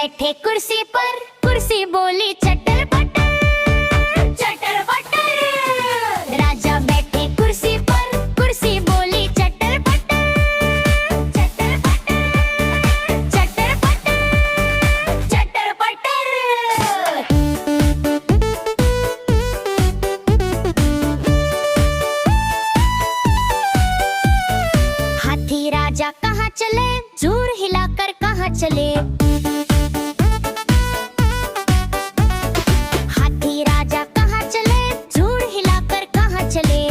बैठे कुर्सी पर, कुर्सी बोली चटर पटर चटर पटर। राजा बैठे कुर्सी पर, कुर्सी बोली चटर पटर चटर पटर चटर पटर चटर पटर। हाथी राजा कहाँ चले, जोर हिलाकर कहाँ चले। हाथी राजा कहाँ चले, जोर हिलाकर कहाँ चले।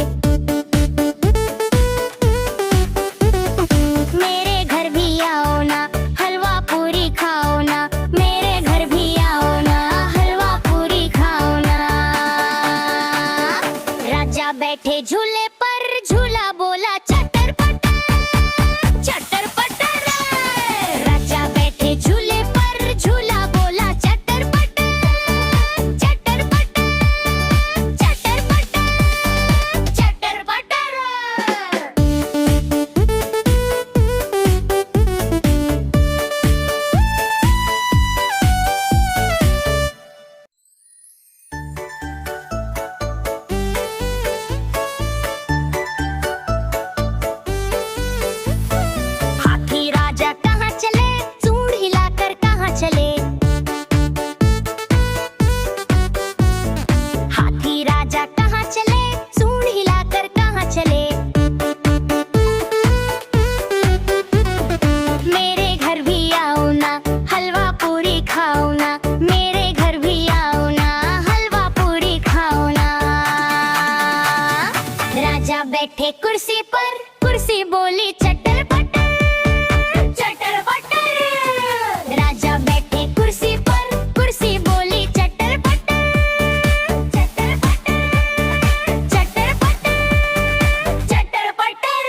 मेरे घर भी आओ ना, हलवा पूरी खाओ ना। मेरे घर भी आओ ना, हलवा पूरी खाओ ना। राजा बैठे झूले पर, झूला बोला चटर पटर चटर पटर। राजा बैठे झूले पर, झूला बोला चटर पटर चटर पटर चटर पटर चटर पटर। हाथी राजा कहाँ चले, सूंड हिलाकर कहाँ चले। हाथी राजा कहाँ चले, सूंड हिलाकर कहाँ चले। मेरे घर भी आओ ना, हलवा पूरी खाओ ना। मेरे घर भी आओ ना, हलवा पूरी खाओ ना। राजा बैठे कुर्सी पर, कुर्सी बोली चटर पटर चटर पटर। राजा बैठे कुर्सी पर, कुर्सी बोली चटर पटर चटर पटर चटर पटर चटर पटर।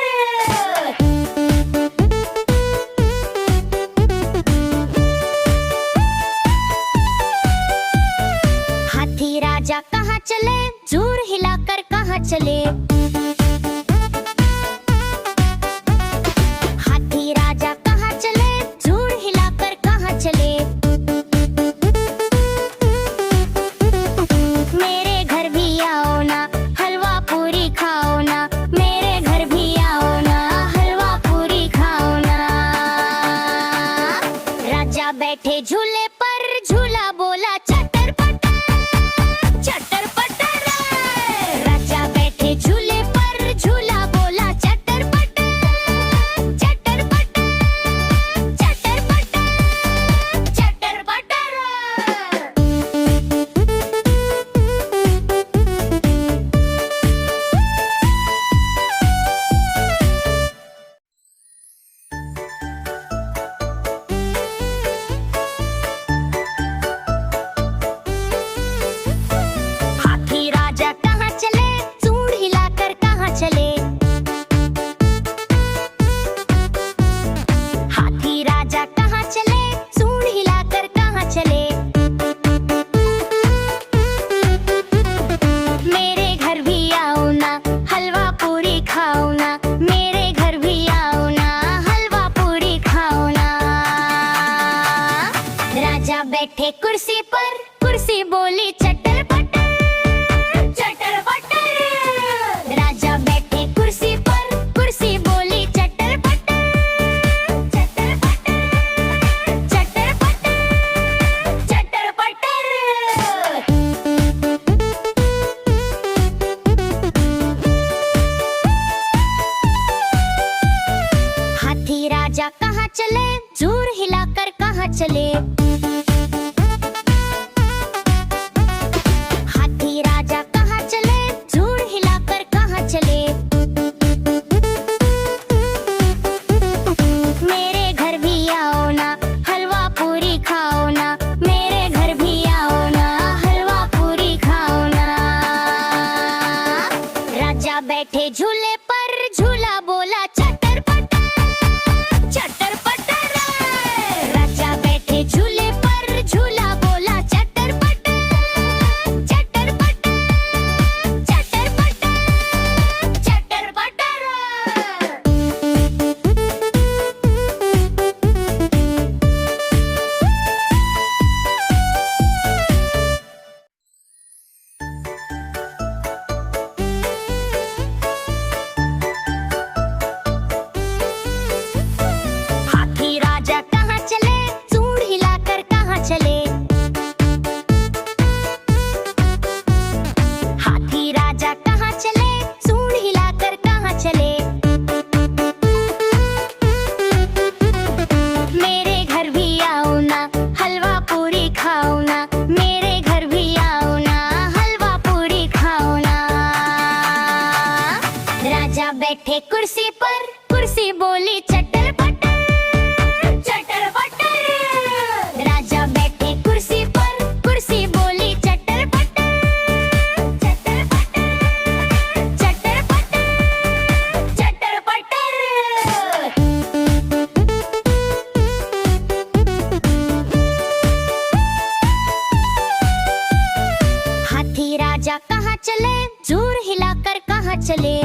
हाथी राजा कहाँ चले, जोर हिलाकर कहाँ चले। हाथी राजा कहाँ चले, जोर हिलाकर कहाँ चले। मेरे घर भी आओ ना, हलवा पूरी खाओ ना। मेरे घर भी आओ ना, हलवा पूरी खाओ ना। राजा बैठे झूले पर, झूला बोला चटर पटर चटर पटर। राजा बैठे झूले पर, झूला बोला चटर पटर चटर पटर चटर पटर चटर पटर। हाथी राजा कहाँ चले, सूंड हिलाकर कहाँ चले। हाथी राजा कहाँ चले, सूंड हिलाकर कहाँ चले। मेरे घर भी आओ ना, हलवा पूरी खाओ ना। मेरे घर भी आओ ना, हलवा पूरी खाओ ना। राजा बैठे कुर्सी पर, कुर्सी बोली चटर पटर चटर पटर। राजा बैठे कुर्सी पर, कुर्सी बोली चटर पटर चटर पटर चटर पटर चटर पटर। हाथी राजा कहाँ चले, जोर हिलाकर कहाँ चले। हाथी राजा कहाँ चले, जोर हिलाकर कहाँ चले। मेरे घर भी आओ ना, हलवा पूरी खाओ ना। मेरे घर भी आओ ना, हलवा पूरी खाओ ना। राजा बैठे झूले पर, झूला बोला चटर पटर चटर पटर। राजा बैठे झूले पर, कुर्सी पर, कुर्सी बोली चटर पटर, चटर पटर। राजा बैठे कुर्सी पर, कुर्सी बोली चटर पटर, चटर पटर, चटर पटर, चटर पटर। हाथी राजा कहाँ चले, जोर हिलाकर कहाँ चले।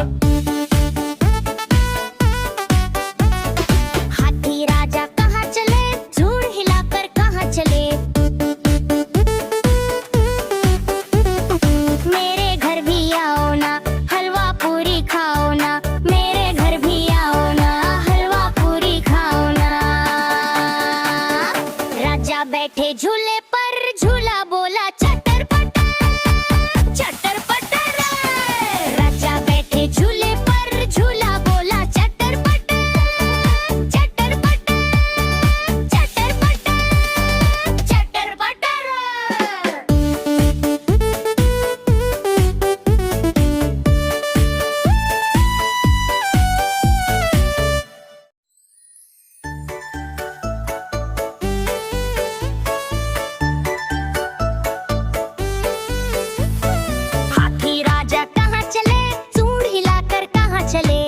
हाथी राजा कहाँ चले, जोर हिलाकर कहाँ चले। मेरे घर भी आओ ना, हलवा पूरी खाओ ना। मेरे घर भी आओ ना, हलवा पूरी खाओ ना। राजा बैठे झूले पर, झूला बोला चटर पटर, चटर पटर। राजा बैठे झूले पर, झूला बोला चटर पटर, चटर पटर, चटर पटर, चटर पटर। हाथी राजा कहाँ चले, सूंड हिलाकर कहाँ चले।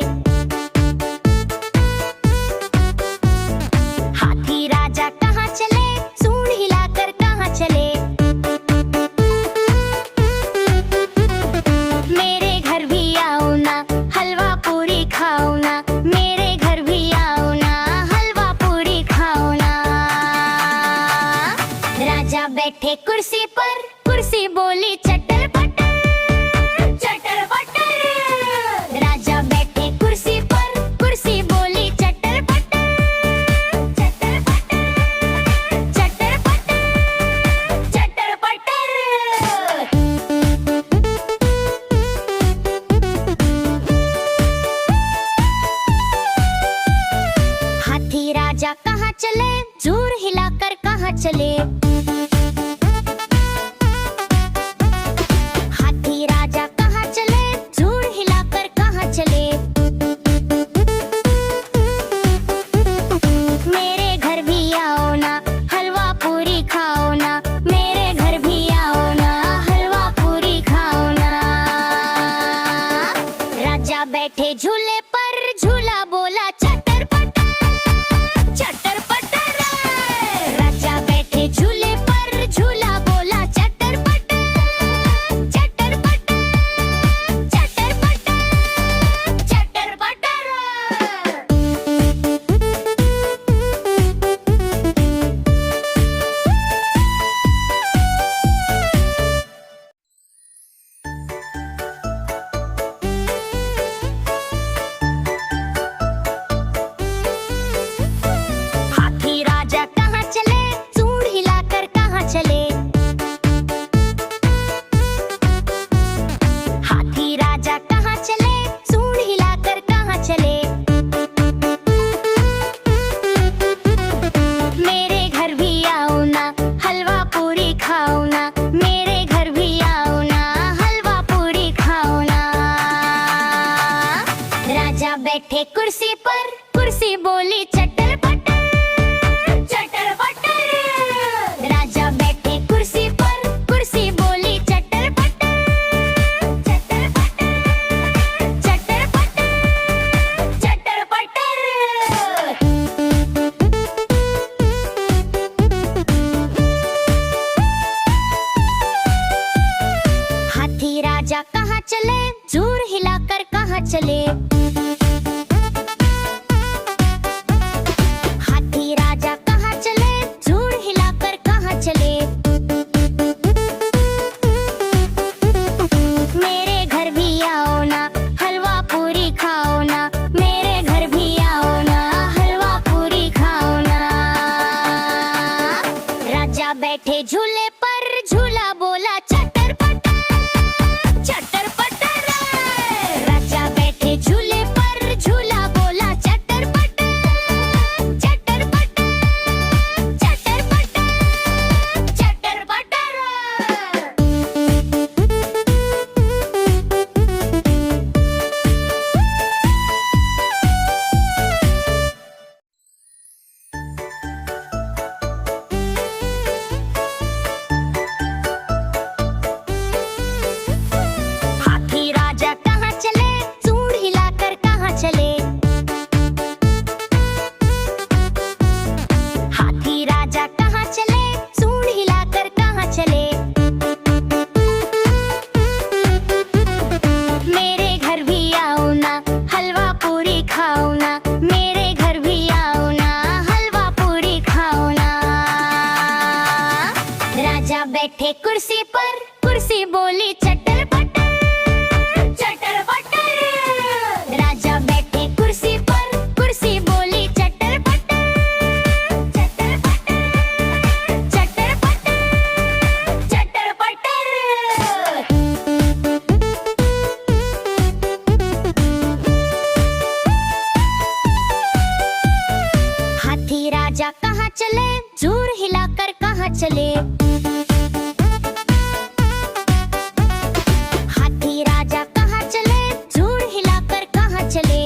हाथी राजा कहाँ चले, सूंड हिलाकर कहाँ चले। मेरे घर भी आओ ना, हलवा पूरी खाओ ना। मेरे घर भी आओ ना, हलवा पूरी खाओ ना। राजा बैठे कुर्सी पर, कुर्सी बोली चटर पटर, चटर पटर। राजा बैठे कुर्सी पर, कुर्सी बोली चटर पटर, चटर पटर, चटर पटर, चटर पटर। हाथी राजा कहाँ चले, जोर हिलाकर कहाँ चले। हाथी राजा कहाँ चले, जोर हिलाकर कहाँ चले। मेरे घर भी आओ ना, हलवा पूरी खाओ ना। मेरे घर भी आओ ना, हलवा पूरी खाओ ना। राजा बैठे झूले पर, झूला बोला चटर पटर, चटर पटर। राजा बैठे झूले पर, झूला बोला चटर पटर, चटर पटर, चटर पटर, चटर पटर। हाथी राजा कहाँ चले, सूंड हिलाकर कहाँ चले। हाथी राजा कहाँ चले, सूंड हिलाकर कहाँ चले। मेरे घर भी आओ ना, हलवा पूरी खाओ ना। मेरे घर भी आओ ना, हलवा पूरी खाओ ना। राजा बैठे कुर्सी पर, कुर्सी बोली चटर पटर, चटर पटर। राजा बैठे कुर्सी पर, कुर्सी बोली चटर पटर, चटर पटर, चटर पटर, चटर पटर। हाथी राजा कहाँ चले, जोर हिलाकर कहाँ चले। हाथी राजा कहाँ चले, जोर हिलाकर कहाँ चले। मेरे घर भी आओ ना, हलवा पूरी खाओ ना। मेरे घर भी आओ ना, हलवा पूरी खाओ ना। राजा बैठे झूले पर, झूला बोला चटर पटर, चटर पटर। राजा बैठे झूले पर, झूला बोला चटर पटर, चटर पटर, चटर पटर, चटर पटर। बैठे कुर्सी पर, कुर्सी बोली चटर पटर, चटर पटर। राजा बैठे कुर्सी पर, कुर्सी बोली चटर पटर, चटर पटर, चटर पटर, चटर पटर। हाथी राजा कहाँ चले, जोर हिलाकर कहाँ चले। हाथी राजा कहाँ चले, जोर हिलाकर कहाँ चले।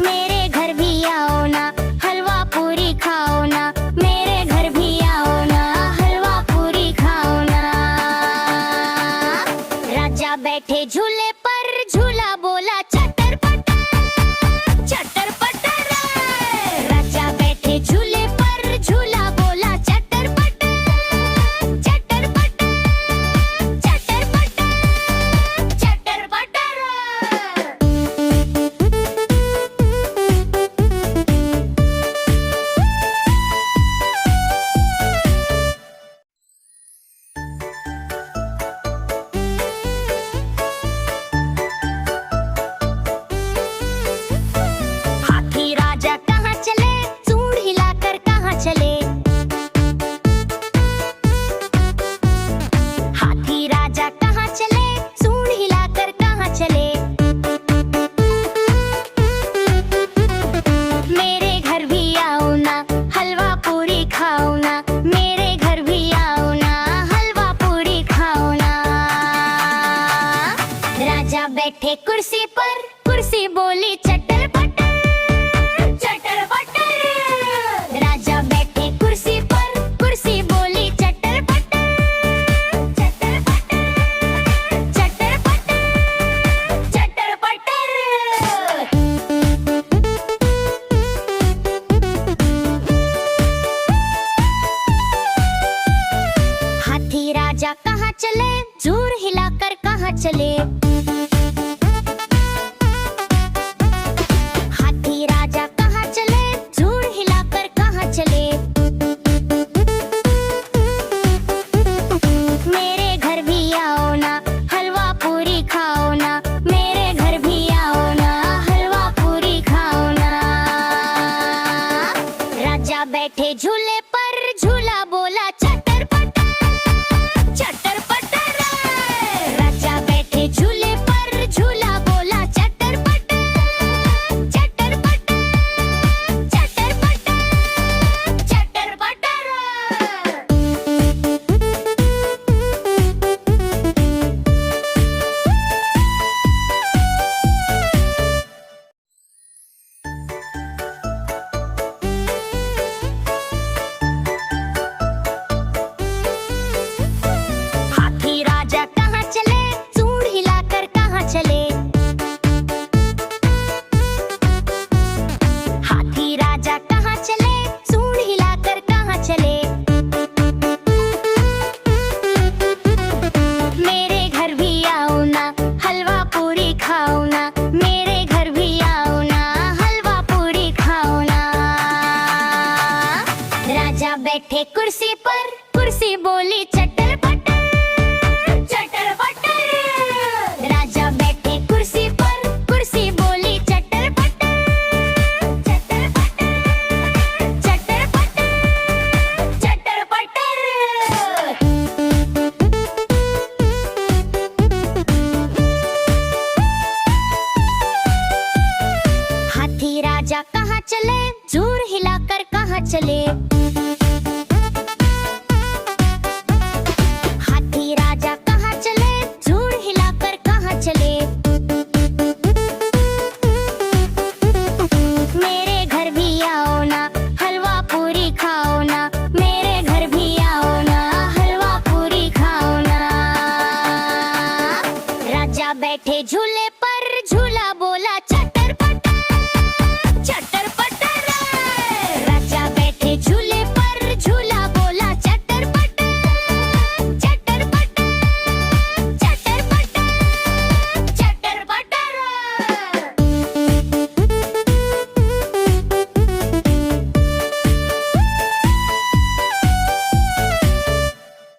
मेरे घर भी आओ ना, हलवा पूरी खाओ ना, मेरे घर भी आओ ना, हलवा पूरी खाओ ना। राजा बैठे झूले पर, झूला बोला चटर पटर, चटर पटर। राजा बैठे झूले पर, झूला बोला चटर पटर, चटर पटर, चटर पटर, चटर पटर। हाथी राजा कहाँ चले, सूंड हिलाकर कहाँ चले। हाथी राजा कहाँ चले, सूंड हिलाकर कहाँ चले। मेरे घर भी आओ ना, हलवा पूरी खाओ ना, मेरे घर भी आओ ना, हलवा पूरी खाओ ना। राजा बैठे कुर्सी पर, कुर्सी बोली चटर पटर, चटर पटर। राजा बैठे कुर्सी पर, कुर्सी बोली चटर पटर, चटर पटर, चटर पटर, चटर पटर। हाथी राजा कहाँ चले, जोर हिलाकर कहाँ चले। हाथी राजा कहाँ चले, जोर हिलाकर कहाँ चले। मेरे घर भी आओ ना, हलवा पूरी खाओ ना, मेरे घर भी आओ ना, हलवा पूरी खाओ ना। राजा बैठे झूले पर, झूला बोला चटर पटर, चटर पटर। राजा बैठे झूले पर, झूला बोला चटर पटर, चटर पटर, चटर पटर, चटर पटर। हाथी राजा कहाँ चले, सूंड हिलाकर कहाँ चले। हाथी राजा कहाँ चले, सूंड हिलाकर कहाँ चले। मेरे घर भी आओ ना, हलवा पूरी खाओ ना, मेरे घर भी आओ ना, हलवा पूरी खाओ ना। राजा बैठे कुर्सी पर, कुर्सी बोली चटर पटर, चटर पटर। राजा बैठे कुर्सी पर, कुर्सी बोली चटर पटर, चटर पटर, चटर पटर, चटर पटर। हाथी राजा कहाँ चले, जोर हिलाकर कहाँ चले। हाथी राजा कहाँ चले, जोर हिलाकर कहाँ चले। मेरे घर भी आओ ना, हलवा पूरी खाओ ना, मेरे घर भी आओ ना, हलवा पूरी खाओ ना। राजा बैठे झूले पर, झूला बोला